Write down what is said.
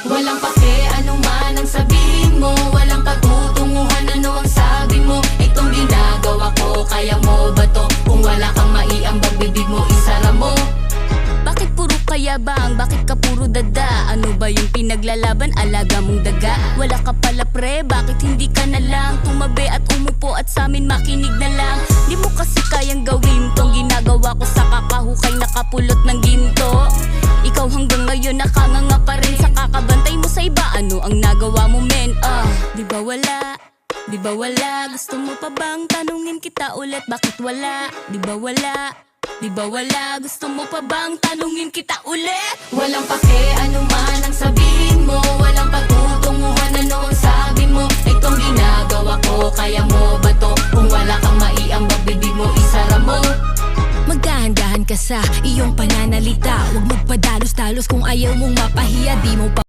Walang pake, ano man ang sabihin mo. Walang pagtutunguhan, ano ang sabi mo. Itong ginagawa ko, kaya mo ba to? Kung wala kang maiambag, bibig mo isara mo. Bakit puro kayabang? Bakit ka puro dada? Ano ba yung pinaglalaban? Alaga mong daga? Wala ka pala pre, bakit hindi ka na lang tumabi at umupo at sa amin makinig na lang? Di mo kasi kayang gawin tong ginagawa ko sa kakahukay nakapulot ng ginto. Ikaw hanggang ngayon nakanganga pa rin sa kakabantay mo sa iba. Ano ang nagawa mo men? Di ba wala? Di ba wala? Gusto mo pa bang tanungin kita ulit? Bakit wala? Di ba wala? Di ba wala? Gusto mo pa bang tanungin kita ulit? Walang pake, ano man ang sabihin mo. Walang pagtutunguhan, ano ang sabi mo. Itong ginagawa ko, kaya mo ba to? Kung wala kang maiambag, bibig mo isara mo. Magdahan-dahan ka sa iyong pananalita. Huwag magpadalos-dalos kung ayaw mong mapahiya. Di mo pa